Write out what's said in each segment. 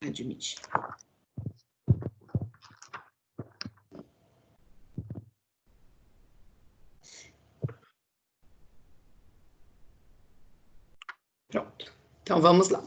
Admitir. Pronto. Então, vamos lá.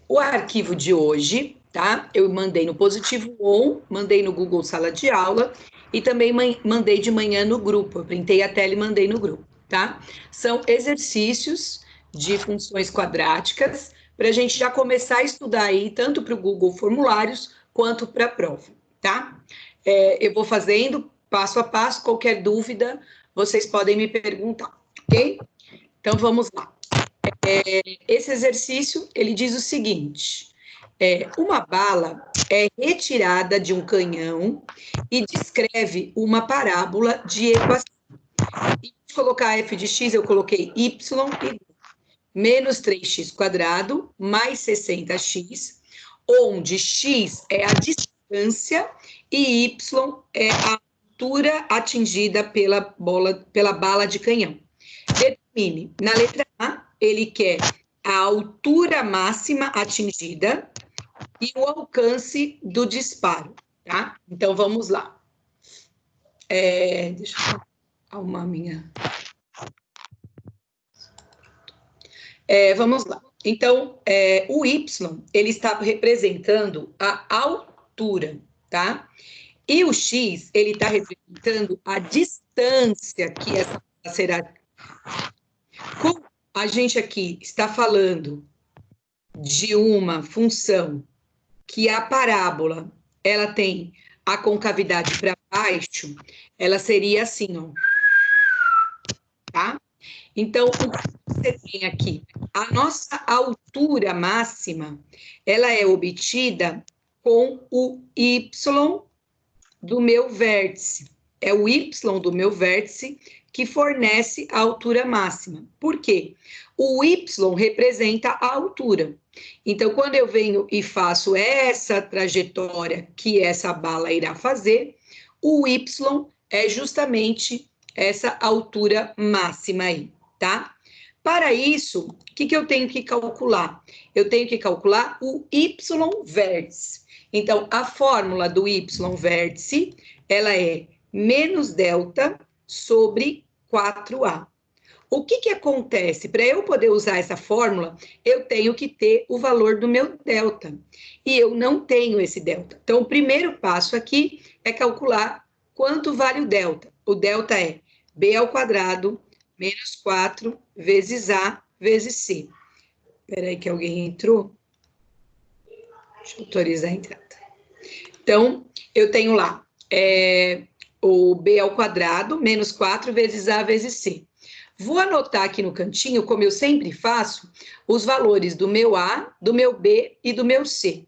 O arquivo de hoje, tá? Eu mandei no Positivo On, mandei no Google Sala de Aula e também mandei de manhã no grupo. Eu printei a tela e mandei no grupo, tá? São exercícios de funções quadráticas para a gente já começar a estudar aí, tanto para o Google Formulários quanto para a prova, tá? Eu vou fazendo passo a passo, qualquer dúvida, vocês podem me perguntar, ok? Então, vamos lá. Esse exercício, ele diz o seguinte, uma bala é retirada de um canhão e descreve uma parábola de equação. Em vez de colocar f de x, eu coloquei y igual menos 3x quadrado mais 60x, onde x é a distância e y é a altura atingida pela bala de canhão. Determine, na letra A, ele quer a altura máxima atingida e o alcance do disparo, tá? Então, vamos lá. Deixa eu arrumar a minha... vamos lá. Então, o Y, ele está representando a altura, tá? E o X, ele está representando a distância que essa será. Como a gente aqui está falando de uma função que a parábola, ela tem a concavidade para baixo, ela seria assim, ó. Tá? Então, o que você tem aqui? A nossa altura máxima, ela é obtida com o Y do meu vértice. É o Y do meu vértice que fornece a altura máxima. Por quê? O Y representa a altura. Então, quando eu venho e faço essa trajetória que essa bala irá fazer, o Y é justamente essa altura máxima aí, tá? Para isso, o que eu tenho que calcular? Eu tenho que calcular o Y vértice. Então, a fórmula do Y vértice, ela é menos delta sobre 4A. O que acontece? Para eu poder usar essa fórmula, eu tenho que ter o valor do meu delta. E eu não tenho esse delta. Então, o primeiro passo aqui é calcular quanto vale o delta. O delta é b ao quadrado menos 4 vezes A vezes C. Espera aí que alguém entrou. Deixa eu autorizar a entrada. Então, eu tenho lá o b ao quadrado menos 4 vezes A vezes C. Vou anotar aqui no cantinho, como eu sempre faço, os valores do meu A, do meu B e do meu C.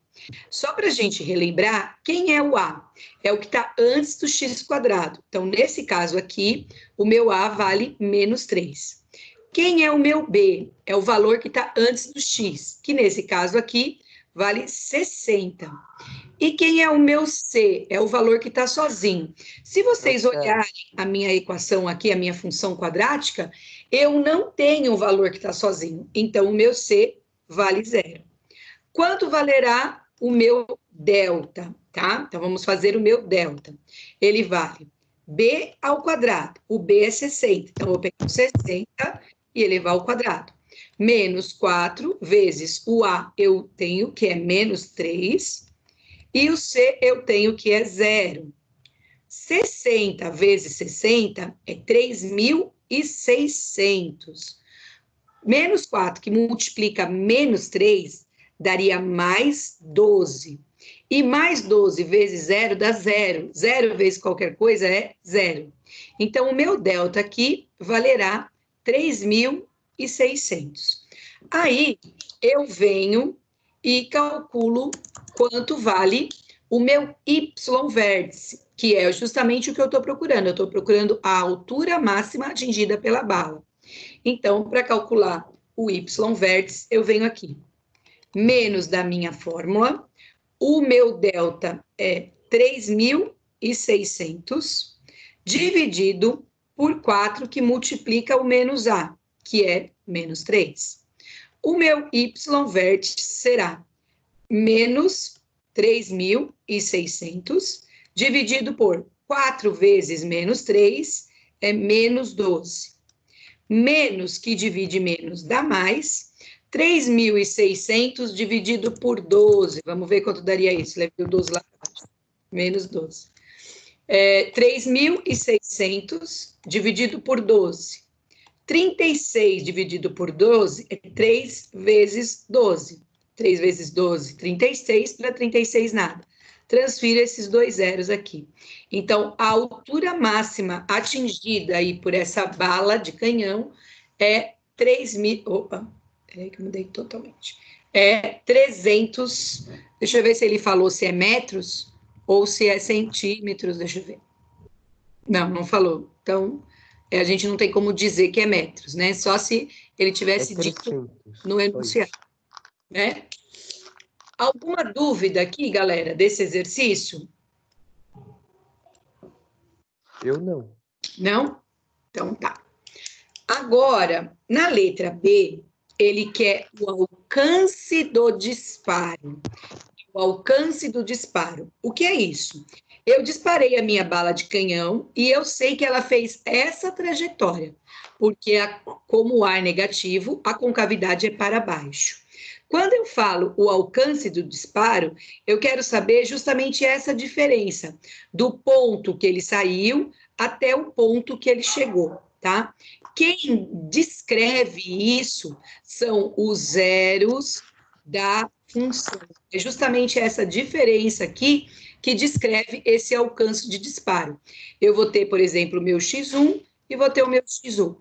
Só para a gente relembrar, quem é o A? É o que está antes do x quadrado. Então, nesse caso aqui, o meu A vale menos 3. Quem é o meu B? É o valor que está antes do x, que nesse caso aqui vale 60. E quem é o meu C? É o valor que está sozinho. Se vocês olharem a minha equação aqui, a minha função quadrática, eu não tenho o valor que está sozinho. Então, o meu C vale 0. Quanto valerá o meu delta, tá? Então, vamos fazer o meu delta. Ele vale b ao quadrado. O b é 60. Então, eu vou pegar 60 e elevar ao quadrado. Menos 4 vezes o A eu tenho, que é menos 3. E o C eu tenho que é 0. 60 vezes 60 é 3.600. Menos 4, que multiplica menos 3, daria mais 12. E mais 12 vezes 0 dá 0. 0 vezes qualquer coisa é 0. Então, o meu delta aqui valerá 3.600. Aí, eu venho e calculo quanto vale o meu Y vértice, que é justamente o que eu estou procurando. Eu estou procurando a altura máxima atingida pela bala. Então, para calcular o Y vértice, eu venho aqui. Menos da minha fórmula, o meu delta é 3.600, dividido por 4, que multiplica o menos A, que é menos 3. O meu Y vértice será menos 3.600, dividido por 4 vezes menos 3, é menos 12. Menos que divide menos dá mais. 3.600 dividido por 12. Vamos ver quanto daria isso. Levei o 12 lá atrás. Menos 12. 3.600 dividido por 12. 36 dividido por 12 é 3 vezes 12. 3 vezes 12, 36, para 36 nada. Transfira esses 2 zeros aqui. Então, a altura máxima atingida aí por essa bala de canhão é 3.000... Opa, peraí que eu mudei totalmente. É 300... Deixa eu ver se ele falou se é metros ou se é centímetros, deixa eu ver. Não, não falou. Então, a gente não tem como dizer que é metros, né? Só se ele tivesse dito no enunciado, né? Alguma dúvida aqui, galera, desse exercício? Eu não. Não? Então tá. Agora, na letra B, ele quer o alcance do disparo. O alcance do disparo. O que é isso? Eu disparei a minha bala de canhão e eu sei que ela fez essa trajetória, porque como o ar negativo, a concavidade é para baixo. Quando eu falo o alcance do disparo, eu quero saber justamente essa diferença do ponto que ele saiu até o ponto que ele chegou, tá? Quem descreve isso são os zeros da função. É justamente essa diferença aqui que descreve esse alcance de disparo. Eu vou ter, por exemplo, o meu x1 e vou ter o meu x1,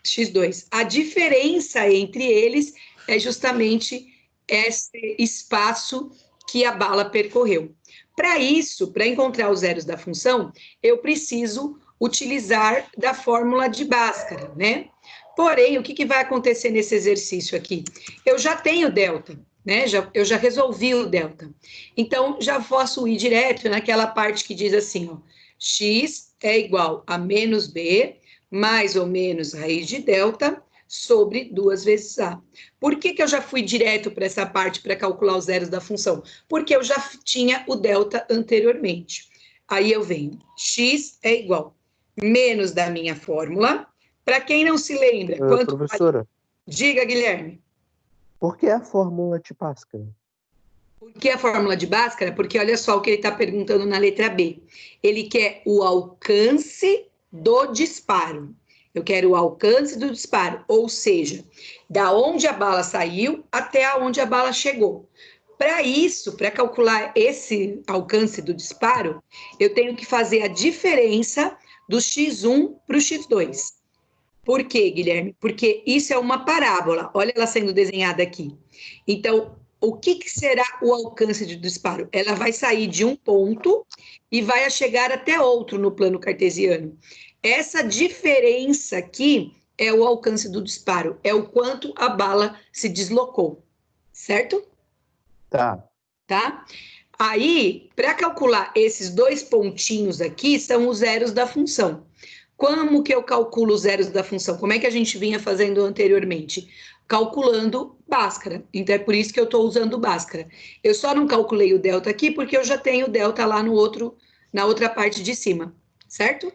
x2. A diferença entre eles é justamente esse espaço que a bala percorreu. Para isso, para encontrar os zeros da função, eu preciso utilizar da fórmula de Bhaskara, né? Porém, o que vai acontecer nesse exercício aqui? Eu já tenho delta, né? Eu já resolvi o delta. Então, já posso ir direto naquela parte que diz assim, ó, x é igual a menos b, mais ou menos raiz de delta, sobre 2 vezes a. Por que eu já fui direto para essa parte para calcular os zeros da função? Porque eu já tinha o delta anteriormente. Aí eu venho, x é igual menos da minha fórmula. Para quem não se lembra, quanto... Professora. Diga, Guilherme. Por que a fórmula de Bhaskara? Por que a fórmula de Bhaskara? Porque olha só o que ele está perguntando na letra B. Ele quer o alcance do disparo. Eu quero o alcance do disparo, ou seja, da onde a bala saiu até onde a bala chegou. Para isso, para calcular esse alcance do disparo, eu tenho que fazer a diferença do x1 para o x2. Por quê, Guilherme? Porque isso é uma parábola. Olha ela sendo desenhada aqui. Então, o que será o alcance de disparo? Ela vai sair de um ponto e vai chegar até outro no plano cartesiano. Essa diferença aqui é o alcance do disparo, é o quanto a bala se deslocou, certo? Tá. Tá? Aí, para calcular esses 2 pontinhos aqui, são os zeros da função. Como que eu calculo os zeros da função? Como é que a gente vinha fazendo anteriormente? Calculando Bhaskara. Então, é por isso que eu estou usando Bhaskara. Eu só não calculei o delta aqui, porque eu já tenho o delta lá na outra parte de cima, certo?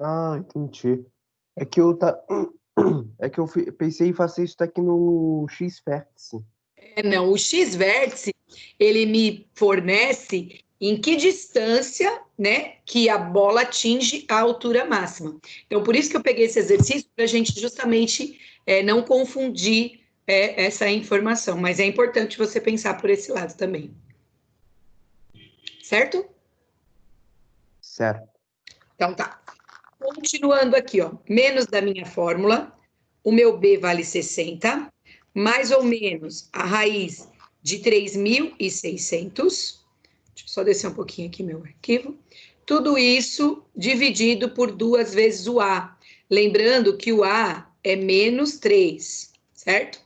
Ah, entendi. É que eu pensei em fazer isso aqui no x-vértice. Não, o x-vértice, ele me fornece em que distância, né, que a bola atinge a altura máxima. Então, por isso que eu peguei esse exercício, para a gente justamente não confundir essa informação. Mas é importante você pensar por esse lado também. Certo? Certo. Então, tá. Continuando aqui, ó, menos da minha fórmula, o meu B vale 60, mais ou menos a raiz de 3.600. Deixa eu só descer um pouquinho aqui meu arquivo. Tudo isso dividido por 2 vezes o A. Lembrando que o A é menos 3, certo?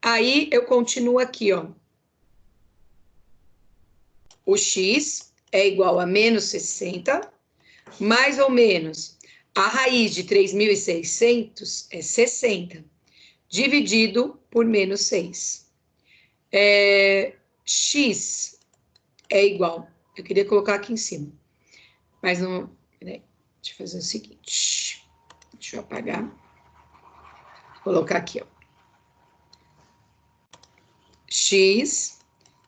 Aí eu continuo aqui, ó. O X é igual a menos 60, mais ou menos a raiz de 3.600 é 60, dividido por menos 6. X é igual. Eu queria colocar aqui em cima. Mas não... Peraí, deixa eu fazer o seguinte. Deixa eu apagar. Vou colocar aqui, ó. X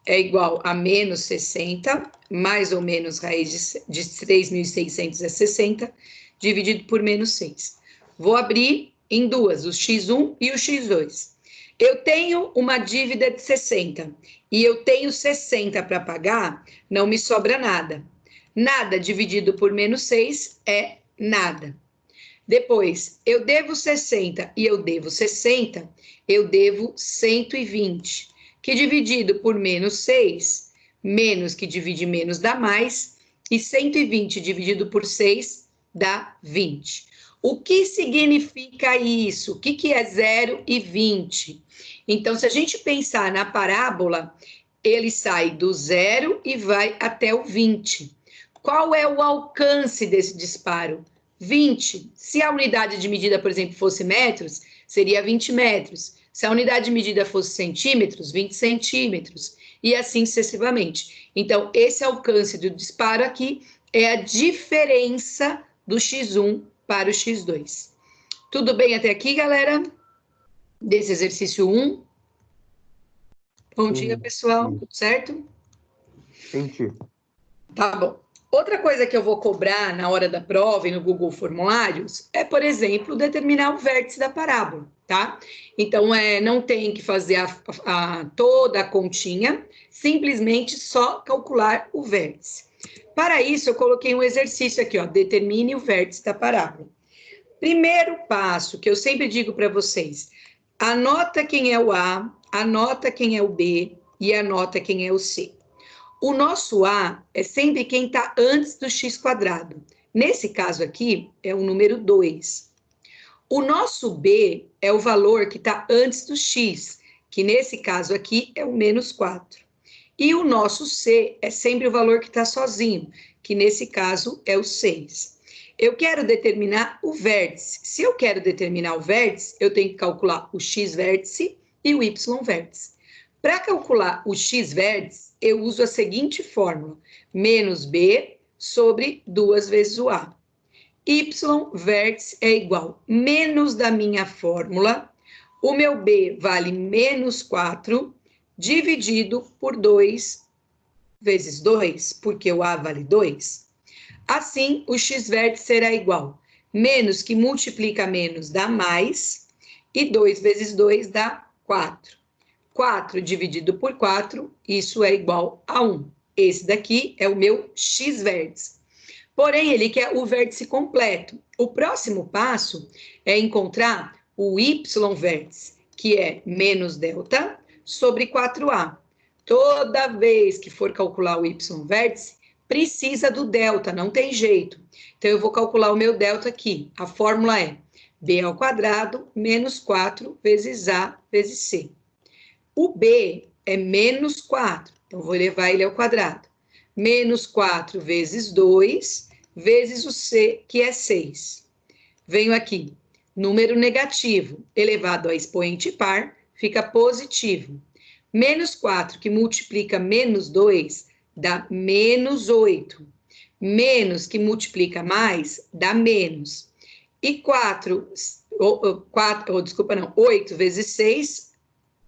é igual a menos 60, mais ou menos raiz de 3.600 é 60, dividido por menos 6. Vou abrir em duas, o x1 e o x2. Eu tenho uma dívida de 60 e eu tenho 60 para pagar, não me sobra nada. Nada dividido por menos 6 é nada. Depois, eu devo 60 e eu devo 60, eu devo 120, que dividido por menos 6, menos que divide menos dá mais, e 120 dividido por 6 dá 20. O que significa isso? O que é 0 e 20? Então, se a gente pensar na parábola, ele sai do 0 e vai até o 20. Qual é o alcance desse disparo? 20. Se a unidade de medida, por exemplo, fosse metros, seria 20 metros. Se a unidade de medida fosse centímetros, 20 centímetros. E assim sucessivamente. Então, esse alcance do disparo aqui é a diferença do x1 para o x2. Tudo bem até aqui, galera? Desse exercício 1. Bom dia, pessoal. Tudo certo? Entendi. Tá bom. Outra coisa que eu vou cobrar na hora da prova e no Google Formulários é, por exemplo, determinar o vértice da parábola, tá? Então, não tem que fazer toda a continha, simplesmente só calcular o vértice. Para isso, eu coloquei um exercício aqui, ó, determine o vértice da parábola. Primeiro passo, que eu sempre digo para vocês, anota quem é o A, anota quem é o B e anota quem é o C. O nosso A é sempre quem está antes do x². Nesse caso aqui, é o número 2. O nosso B é o valor que está antes do x, que nesse caso aqui é o menos 4. E o nosso C é sempre o valor que está sozinho, que nesse caso é o 6. Eu quero determinar o vértice. Se eu quero determinar o vértice, eu tenho que calcular o x-vértice e o y-vértice. Para calcular o x-vértice, eu uso a seguinte fórmula: menos b sobre 2 vezes o a. Y-vértice é igual menos da minha fórmula, o meu b vale menos 4, dividido por 2 vezes 2, porque o a vale 2. Assim, o x-vértice será igual menos que multiplica menos dá mais, e 2 vezes 2 dá 4. 4 dividido por 4, isso é igual a 1. Esse daqui é o meu x-vértice. Porém, ele quer o vértice completo. O próximo passo é encontrar o y-vértice, que é menos delta sobre 4a. Toda vez que for calcular o y-vértice, precisa do delta, não tem jeito. Então, eu vou calcular o meu delta aqui. A fórmula é b ao quadrado menos 4 vezes a vezes c. O B é menos 4, então vou levar ele ao quadrado. Menos 4 vezes 2, vezes o C, que é 6. Venho aqui, número negativo elevado a expoente par, fica positivo. Menos 4, que multiplica menos 2, dá menos 8. Menos que multiplica mais, dá menos. E 8 vezes 6,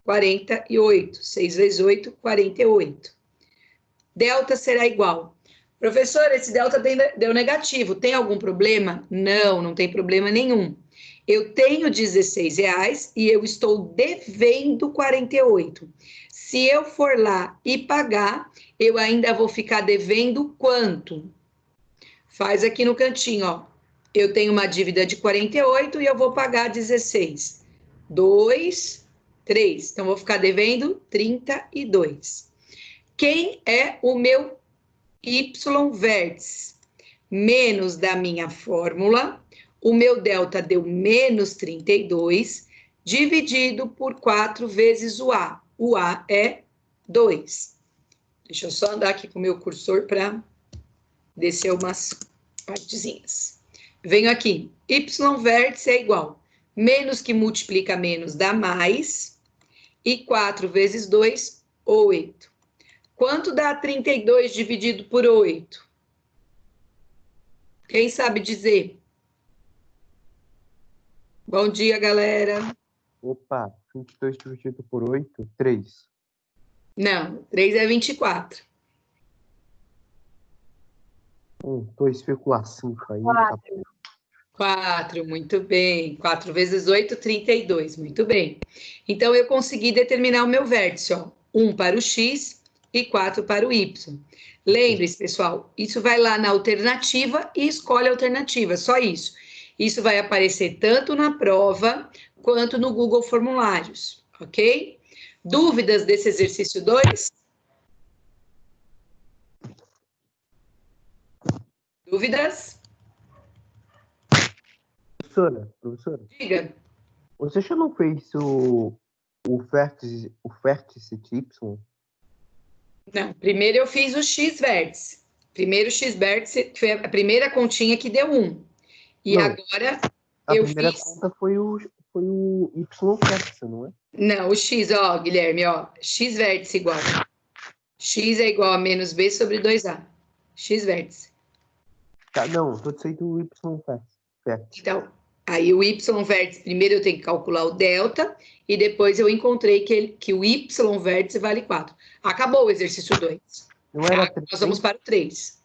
48. 6 vezes 8, 48. Delta será igual. Professor, esse delta deu negativo. Tem algum problema? Não, não tem problema nenhum. Eu tenho R$16 e eu estou devendo 48. Se eu for lá e pagar, eu ainda vou ficar devendo quanto? Faz aqui no cantinho, ó. Eu tenho uma dívida de 48 e eu vou pagar 16. 2, 3. Então, vou ficar devendo 32. Quem é o meu y-vértice? Menos da minha fórmula, o meu delta deu menos 32, dividido por 4 vezes o a. O a é 2. Deixa eu só andar aqui com o meu cursor para descer umas partezinhas. Venho aqui, y-vértice é igual menos que multiplica menos dá mais, e 4 vezes 2, 8. Quanto dá 32 dividido por 8? Quem sabe dizer? Bom dia, galera. Opa, 22 dividido por 8, 3. Não, 3 é 24. 2,5 aí. 4, muito bem. 4 vezes 8, 32, muito bem. Então, eu consegui determinar o meu vértice, ó. 1 para o x e 4 para o y. Lembre-se, pessoal, isso vai lá na alternativa e escolhe a alternativa, só isso. Isso vai aparecer tanto na prova quanto no Google Formulários, ok? Dúvidas desse exercício 2? Dúvidas? Professora, Diga. você já não fez o vértice de Y? Não, primeiro eu fiz o x-vértice. Primeiro o x-vértice foi a primeira continha que deu 1. E Não, agora a eu primeira fiz... conta foi o Y-vértice, não é? Não, o x, ó, Guilherme, ó. X-vértice igual. X é igual a menos b sobre 2a. X-vértice. Tá, não, tô dizendo o Y-vértice. Então, aí o y-vértice, primeiro eu tenho que calcular o delta, e depois eu encontrei que o y-vértice vale 4. Acabou o exercício 2. Não era Tá? Nós vamos para o 3.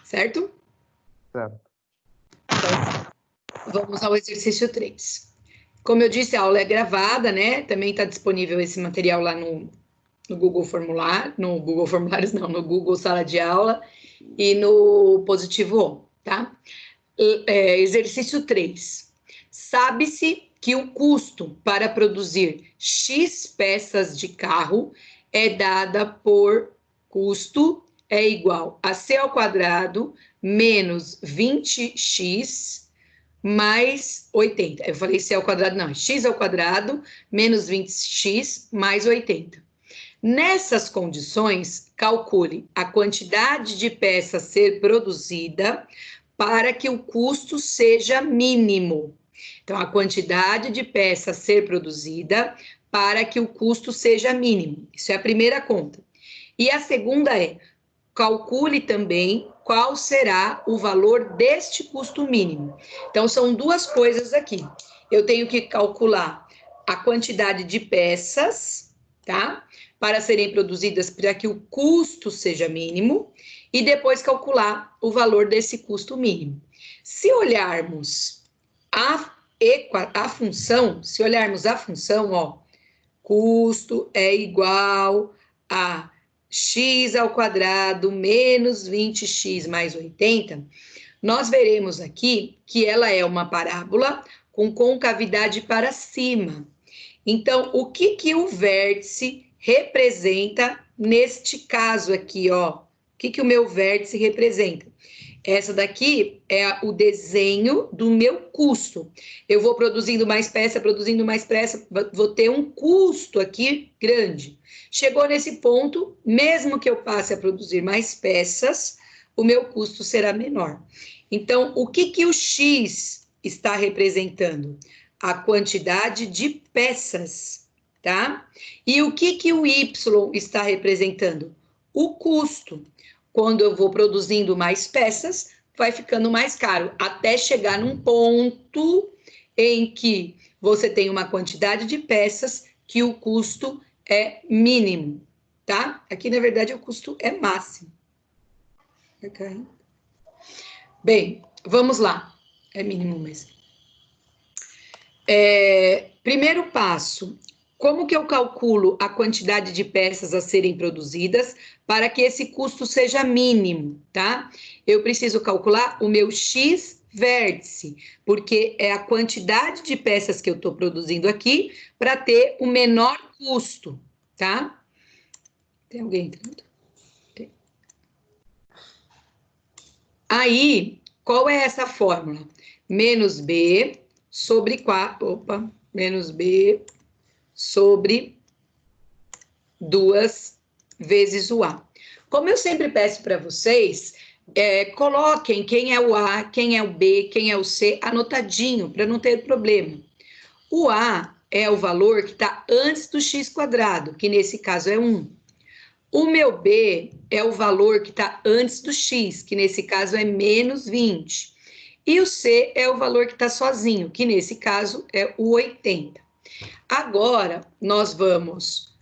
Certo? Certo. Então, vamos ao exercício 3. Como eu disse, a aula é gravada, né? Também está disponível esse material lá no Google Formulário, no Google Formulários não, no Google Sala de Aula e no Positivo On, tá? Exercício 3. Sabe-se que o custo para produzir X peças de carro é dada por custo é igual a C ao quadrado menos 20x mais 80. Eu falei C ao quadrado, não, X ao quadrado menos 20x mais 80. Nessas condições, calcule a quantidade de peça a ser produzida para que o custo seja mínimo. Então, a quantidade de peça a ser produzida para que o custo seja mínimo. Isso é a primeira conta. E a segunda é, calcule também qual será o valor deste custo mínimo. Então, são duas coisas aqui. Eu tenho que calcular a quantidade de peças, tá? Para serem produzidas para que o custo seja mínimo e depois calcular o valor desse custo mínimo. Se olharmos a função, ó, custo é igual a x ao quadrado menos 20x mais 80, nós veremos aqui que ela é uma parábola com concavidade para cima. Então, o que o vértice representa neste caso aqui, ó? O que o meu vértice representa? Essa daqui é o desenho do meu custo. Eu vou produzindo mais peça, vou ter um custo aqui grande. Chegou nesse ponto, mesmo que eu passe a produzir mais peças, o meu custo será menor. Então, o que o X está representando? A quantidade de peças, tá? E o que o Y está representando? O custo. Quando eu vou produzindo mais peças, vai ficando mais caro, até chegar num ponto em que você tem uma quantidade de peças que o custo é mínimo, tá? Aqui, na verdade, o custo é máximo. Bem, vamos lá. É mínimo mesmo. Primeiro passo, como que eu calculo a quantidade de peças a serem produzidas para que esse custo seja mínimo, tá? Eu preciso calcular o meu X vértice, porque é a quantidade de peças que eu estou produzindo aqui para ter o menor custo, tá? Tem alguém entrando? Tem. Aí, qual é essa fórmula? Menos B sobre 4, menos B sobre 2 vezes o A. Como eu sempre peço para vocês, coloquem quem é o A, quem é o B, quem é o C, anotadinho, para não ter problema. O A é o valor que está antes do x², que nesse caso é 1. O meu B é o valor que está antes do x, que nesse caso é menos 20. E o C é o valor que está sozinho, que nesse caso é o 80. Agora, nós vamos...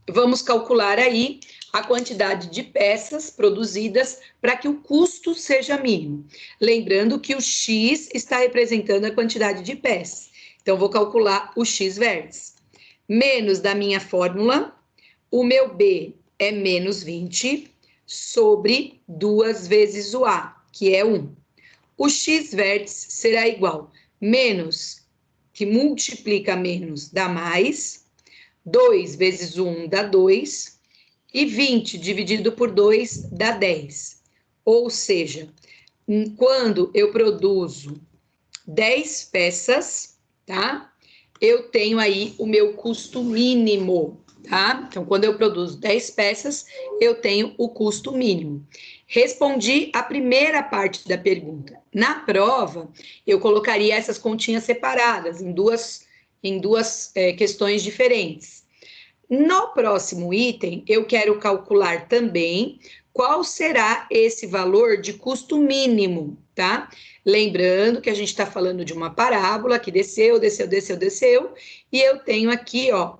Vamos calcular aí a quantidade de peças produzidas para que o custo seja mínimo. Lembrando que o X está representando a quantidade de peças. Então, vou calcular o X vértice. Menos da minha fórmula, o meu B é menos 20 sobre 2 vezes o A, que é 1. O X vértice será igual menos, que multiplica menos, dá mais, 2 vezes 1 dá 2, e 20 dividido por 2 dá 10. Ou seja, quando eu produzo 10 peças, tá? Eu tenho aí o meu custo mínimo, tá? Então, quando eu produzo 10 peças, eu tenho o custo mínimo. Respondi a primeira parte da pergunta. Na prova, eu colocaria essas continhas separadas em duas questões diferentes. No próximo item, eu quero calcular também qual será esse valor de custo mínimo, tá? Lembrando que a gente está falando de uma parábola que desceu, desceu, desceu, desceu, e eu tenho aqui, ó,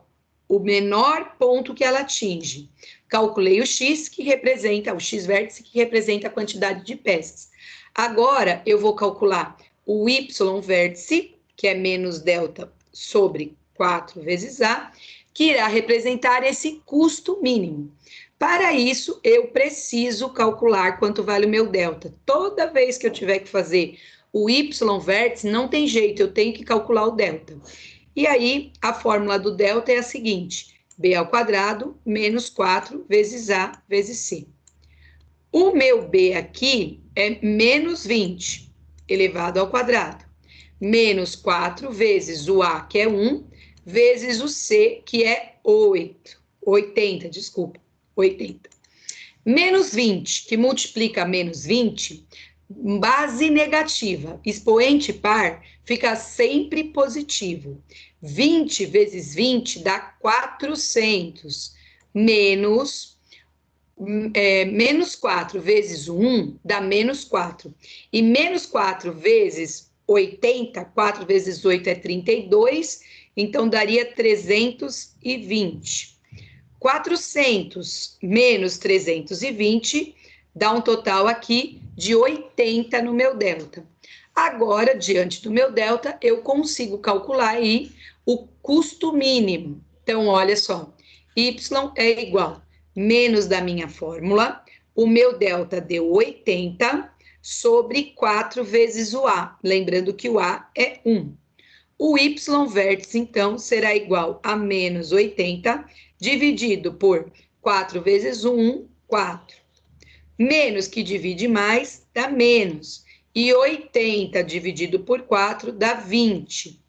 o menor ponto que ela atinge. Calculei o X, que representa, o X vértice, que representa a quantidade de peças. Agora, eu vou calcular o Y vértice, que é menos delta sobre 4 vezes A, que irá representar esse custo mínimo. Para isso, eu preciso calcular quanto vale o meu delta. Toda vez que eu tiver que fazer o Y vértice, não tem jeito, eu tenho que calcular o delta. E aí, a fórmula do delta é a seguinte: B ao quadrado menos 4 vezes A vezes C. O meu B aqui é menos 20 elevado ao quadrado, menos 4 vezes o A, que é 1, vezes o C, que é 80, desculpa, 80. Menos 20, que multiplica menos 20, base negativa, expoente par, fica sempre positivo. 20 vezes 20 dá 400, menos 4 vezes 1 dá menos 4. E menos 4 vezes 80, 4 vezes 8 é 32, então daria 320. 400 menos 320 dá um total aqui de 80 no meu delta. Agora, diante do meu delta, eu consigo calcular aí o custo mínimo. Então, olha só, Y é igual menos da minha fórmula, o meu delta deu 80 sobre 4 vezes o A, lembrando que o A é 1. O Y vértice, então, será igual a menos 80, dividido por 4 vezes 1, 4. Menos que divide mais, dá menos. E 80 dividido por 4 dá 20.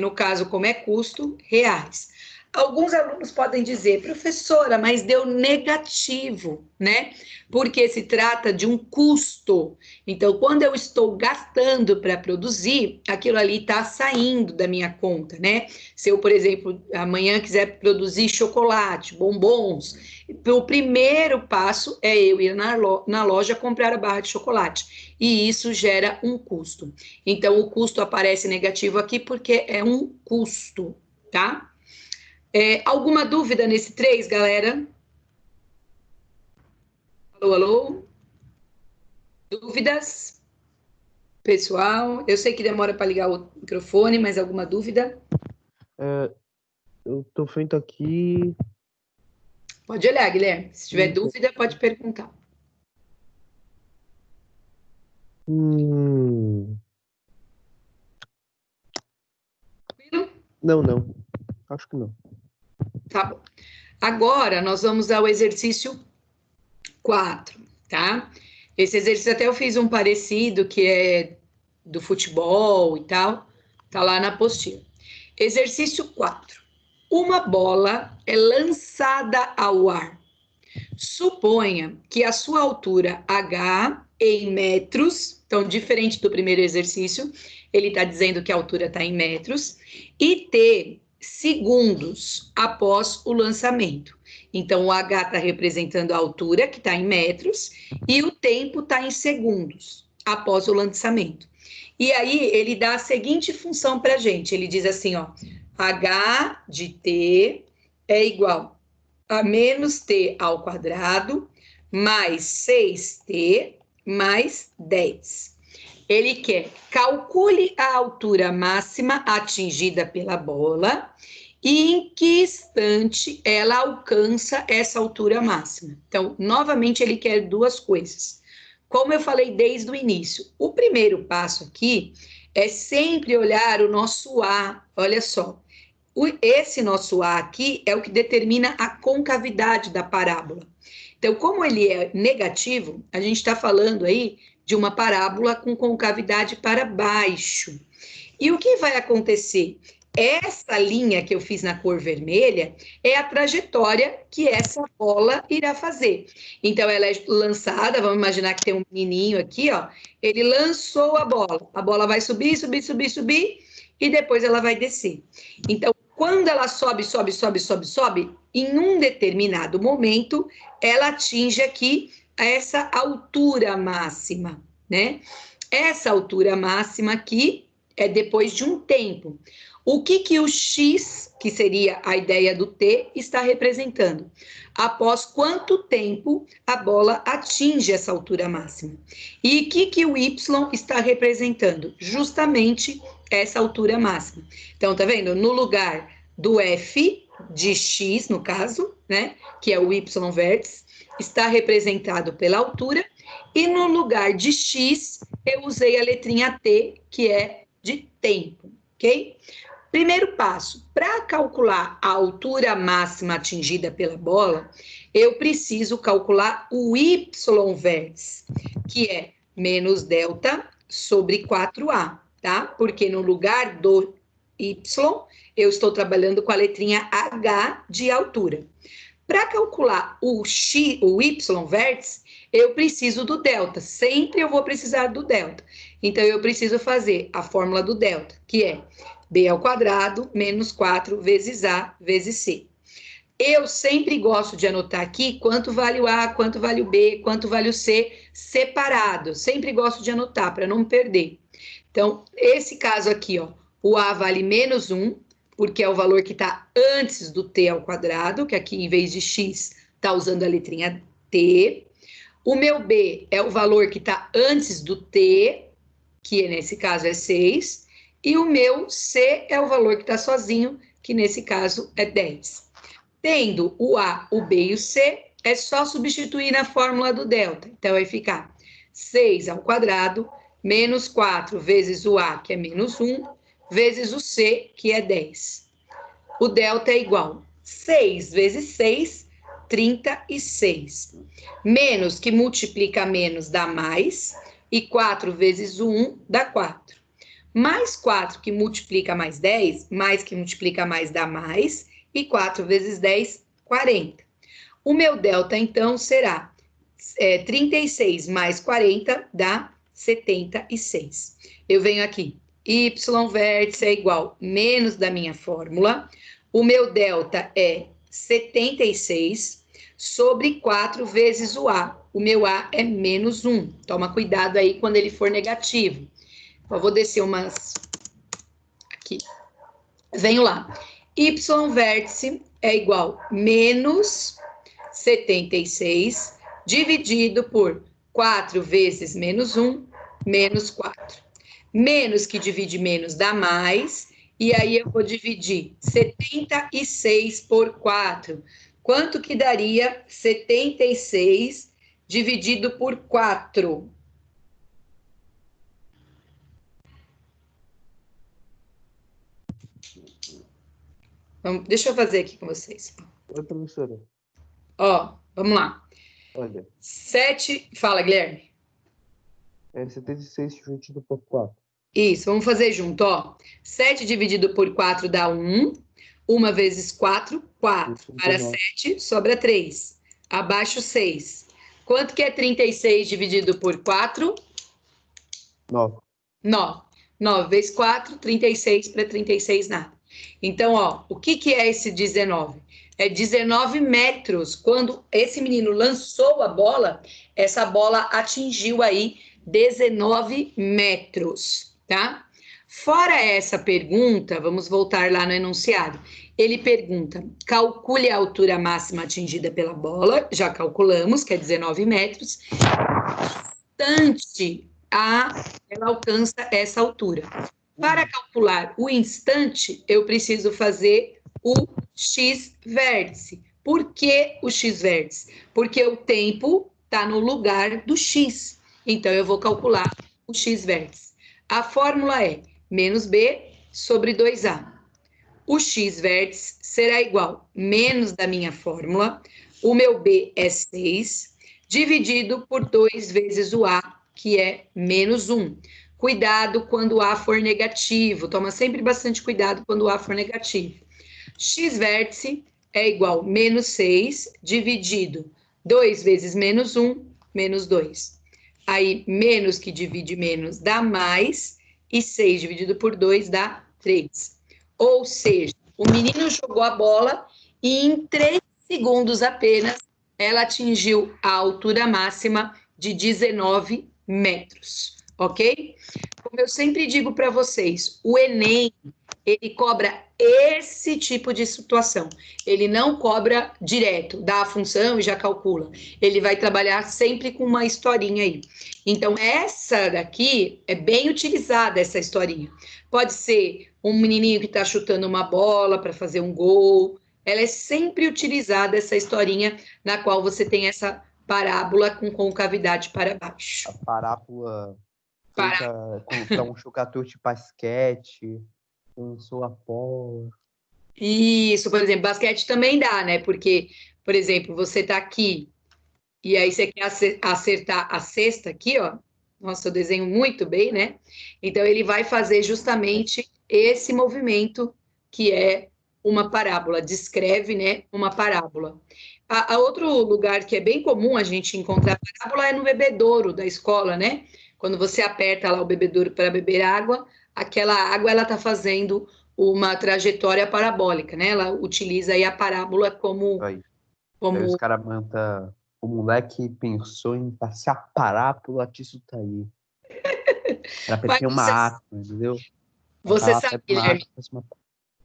No caso, como é custo, reais. Alguns alunos podem dizer, professora, mas deu negativo, né? Porque se trata de um custo. Então, quando eu estou gastando para produzir, aquilo ali está saindo da minha conta, né? Se eu, por exemplo, amanhã quiser produzir chocolate, bombons, o primeiro passo é eu ir na loja comprar a barra de chocolate. E isso gera um custo. Então, o custo aparece negativo aqui porque é um custo, tá? Alguma dúvida nesse 3, galera? Alô, alô? Dúvidas? Pessoal, eu sei que demora para ligar o microfone, mas alguma dúvida? Eu tô vendo aqui. Pode olhar, Guilherme. Se tiver dúvida, pode perguntar. Não. Acho que não. Tá bom. Agora, nós vamos ao exercício 4, tá? Esse exercício até eu fiz um parecido, que é do futebol e tal, tá lá na apostila. Exercício 4. Uma bola é lançada ao ar. Suponha que a sua altura H em metros, então diferente do primeiro exercício, ele está dizendo que a altura está em metros, e T, segundos após o lançamento. Então, o H está representando a altura, que está em metros, e o tempo está em segundos após o lançamento. E aí, ele dá a seguinte função para a gente. Ele diz assim, ó, H de T é igual a menos T ao quadrado, mais 6T, mais 10. Ele quer calcule a altura máxima atingida pela bola e em que instante ela alcança essa altura máxima. Então, novamente, ele quer duas coisas. Como eu falei desde o início, o primeiro passo aqui é sempre olhar o nosso A. Olha só, esse nosso A aqui é o que determina a concavidade da parábola. Então, como ele é negativo, a gente está falando aí de uma parábola com concavidade para baixo. E o que vai acontecer? Essa linha que eu fiz na cor vermelha é a trajetória que essa bola irá fazer. Então, ela é lançada, vamos imaginar que tem um menininho aqui, ó. Ele lançou a bola vai subir, subir, subir, subir, e depois ela vai descer. Então, quando ela sobe, sobe, sobe, sobe, sobe, em um determinado momento, ela atinge aqui essa altura máxima, né? Essa altura máxima aqui é depois de um tempo. O que o X, que seria a ideia do T, está representando? Após quanto tempo a bola atinge essa altura máxima? E o que o Y está representando? Justamente essa altura máxima. Então, tá vendo? No lugar do F de X, no caso, né, que é o Y vértice, está representado pela altura, e no lugar de X, eu usei a letrinha T, que é de tempo, ok? Primeiro passo, para calcular a altura máxima atingida pela bola, eu preciso calcular o Y vértice, que é menos delta sobre 4A, tá? Porque no lugar do Y, eu estou trabalhando com a letrinha H de altura. Para calcular o Y vértice, eu preciso do delta. Sempre eu vou precisar do delta. Então, eu preciso fazer a fórmula do delta, que é B ao quadrado menos 4 vezes A vezes C. Eu sempre gosto de anotar aqui quanto vale o A, quanto vale o B, quanto vale o C, separado. Sempre gosto de anotar para não perder. Então, esse caso aqui, ó, o A vale menos 1, porque é o valor que está antes do T ao quadrado, que aqui em vez de X está usando a letrinha T. O meu B é o valor que está antes do T, que nesse caso é 6. E o meu C é o valor que está sozinho, que nesse caso é 10. Tendo o A, o B e o C, é só substituir na fórmula do delta. Então, vai ficar 6 ao quadrado menos 4 vezes o A, que é menos 1, vezes o C, que é 10. O delta é igual a 6 vezes 6, 36. Menos que multiplica menos dá mais, e 4 vezes 1 dá 4. Mais 4 que multiplica mais 10, mais que multiplica mais dá mais, e 4 vezes 10, 40. O meu delta, então, será 36 mais 40 dá 76. Eu venho aqui, Y vértice é igual menos da minha fórmula, o meu delta é 76 sobre 4 vezes o A. O meu A é menos 1. Toma cuidado aí quando ele for negativo. Eu vou descer umas aqui. Venho lá. Y vértice é igual menos 76 dividido por 4 vezes menos 1, menos 4. Menos que divide menos dá mais, e aí eu vou dividir 76 por 4. Quanto que daria 76 dividido por 4? Deixa eu fazer aqui com vocês. Oi, professora. Ó, vamos lá. Olha, 7, fala, Guilherme. é 76 dividido por 4. Isso, vamos fazer junto, ó. 7 dividido por 4 dá 1. 1 vezes 4, 4. Para 7, sobra 3. Abaixo, 6. Quanto que é 36 dividido por 4? 9. 9. 9 vezes 4, 36 para 36 nada. Então, ó, o que que é esse 19? É 19 metros. Quando esse menino lançou a bola, essa bola atingiu aí 19 metros, tá? Fora essa pergunta, vamos voltar lá no enunciado. Ele pergunta: calcule a altura máxima atingida pela bola, já calculamos, que é 19 metros. Instante ela alcança essa altura. Para calcular o instante, eu preciso fazer o x-vértice. Por que o x-vértice? Porque o tempo está no lugar do x. Então, eu vou calcular o x-vértice. A fórmula é menos b sobre 2a. O x-vértice será igual menos da minha fórmula, o meu b é 6, dividido por 2 vezes o a, que é menos 1. Cuidado quando o A for negativo, toma sempre bastante cuidado quando o A for negativo. X-vértice é igual a menos 6, dividido 2 vezes menos 1, menos 2. Aí, menos que divide menos dá mais, e 6 dividido por 2 dá 3. Ou seja, o menino jogou a bola e em 3 segundos apenas, ela atingiu a altura máxima de 19 metros, ok? Como eu sempre digo para vocês, o Enem, ele cobra esse tipo de situação. Ele não cobra direto, dá a função e já calcula. Ele vai trabalhar sempre com uma historinha aí. Então, essa daqui é bem utilizada, essa historinha. Pode ser um menininho que está chutando uma bola para fazer um gol. Ela é sempre utilizada, essa historinha, na qual você tem essa parábola com concavidade para baixo. A parábola feita para um jogador de basquete, lançou a bola. Isso, por exemplo, basquete também dá, né? Porque, por exemplo, você tá aqui e aí você quer acertar a cesta aqui, ó. Nossa, eu desenho muito bem, né? Então ele vai fazer justamente esse movimento que é uma parábola, descreve, né, uma parábola. A outro lugar que é bem comum a gente encontrar parábola é no bebedouro da escola, né? Quando você aperta lá o bebedouro para beber água, aquela água ela está fazendo uma trajetória parabólica, né? Ela utiliza aí a parábola como Aí os caras mandam. O moleque pensou em passar a parábola disso daí. Pra parecer uma água, entendeu? Você sabe, Guilherme,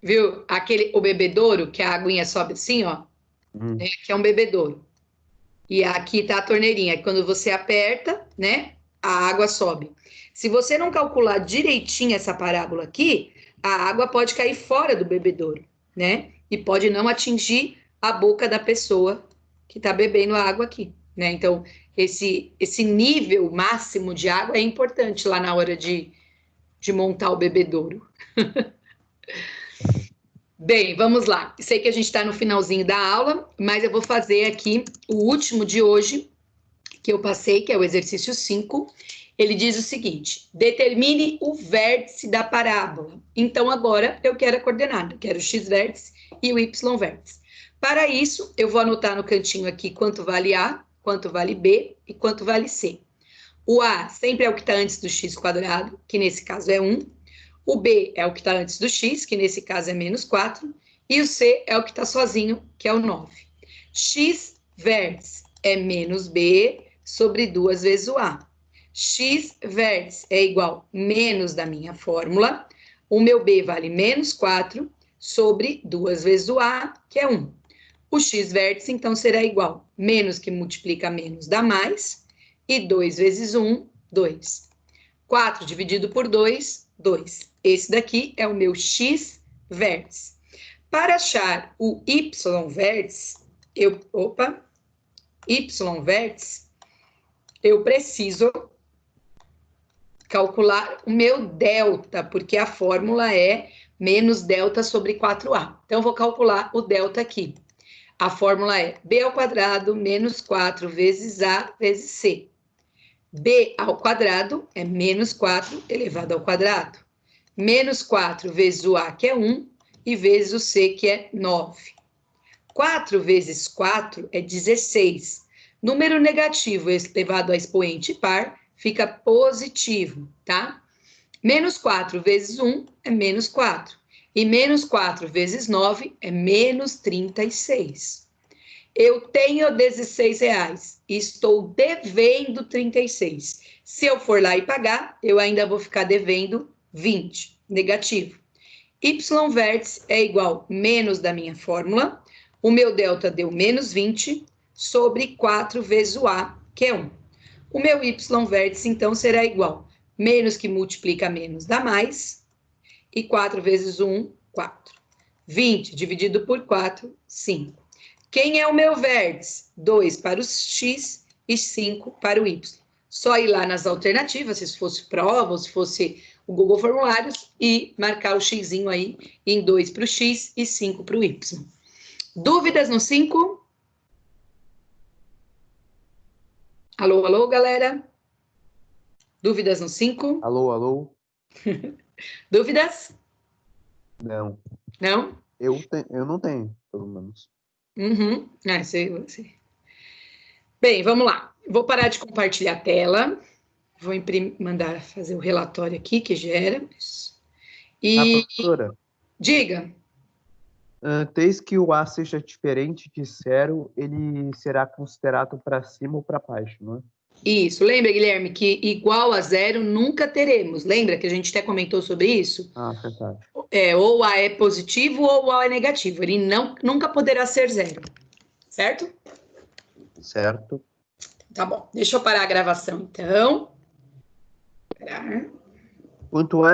viu? O bebedouro, que a aguinha sobe assim, ó. Né? Que é um bebedouro. E aqui tá a torneirinha. Quando você aperta, né? A água sobe. Se você não calcular direitinho essa parábola aqui, a água pode cair fora do bebedouro, né? E pode não atingir a boca da pessoa que está bebendo a água aqui, né? Então, esse nível máximo de água é importante lá na hora de montar o bebedouro. Bem, vamos lá. Sei que a gente está no finalzinho da aula, mas eu vou fazer aqui o último de hoje, que eu passei, que é o exercício 5. Ele diz o seguinte: determine o vértice da parábola. Então, agora eu quero a coordenada, quero o x-vértice e o y-vértice. Para isso, eu vou anotar no cantinho aqui quanto vale A, quanto vale B e quanto vale C. O A sempre é o que está antes do x quadrado, que nesse caso é 1. O B é o que está antes do x, que nesse caso é menos 4. E o C é o que está sozinho, que é o 9. X vértice é menos B sobre 2 vezes o A. X vértice é igual a menos da minha fórmula. O meu B vale menos 4 sobre 2 vezes o A, que é 1. O x vértice, então, será igual a menos que multiplica menos dá mais. E 2 vezes 1, 2. 4 dividido por 2, 2. Esse daqui é o meu x vértice. Para achar o y vértice, eu preciso calcular o meu delta, porque a fórmula é menos delta sobre 4a. Então, eu vou calcular o delta aqui. A fórmula é b ao quadrado menos 4 vezes a vezes c. B ao quadrado é menos 4 elevado ao quadrado. Menos 4 vezes o A, que é 1, e vezes o C, que é 9. 4 vezes 4 é 16. Número negativo elevado a expoente par fica positivo, tá? Menos 4 vezes 1 é menos 4. E menos 4 vezes 9 é menos 36. Eu tenho R$16 e estou devendo 36. Se eu for lá e pagar, eu ainda vou ficar devendo 20, negativo. Y vértice é igual menos da minha fórmula. O meu delta deu menos 20 sobre 4 vezes o A, que é 1. O meu Y vértice, então, será igual menos que multiplica menos dá mais. E 4 vezes 1, 4. 20 dividido por 4, 5. Quem é o meu vértice? 2 para o x e 5 para o y. Só ir lá nas alternativas, se fosse prova ou se fosse o Google Formulários, e marcar o xzinho aí em 2 para o x e 5 para o y. Dúvidas no 5? Alô, alô, galera? Dúvidas no 5? Alô, alô? Dúvidas? Não. Não? Eu não tenho, pelo menos. Uhum. Sei. Bem, vamos lá. Vou parar de compartilhar a tela. Vou mandar fazer o relatório aqui que gera. E Professora, diga. desde que o A seja diferente de zero, ele será considerado para cima ou para baixo, não é? Isso. Lembra, Guilherme, que igual a zero nunca teremos. Lembra que a gente até comentou sobre isso? Ah, verdade. Ou A é positivo ou A é negativo. Ele nunca poderá ser zero. Certo? Certo. Tá bom. Deixa eu parar a gravação, então. Parar. Quanto A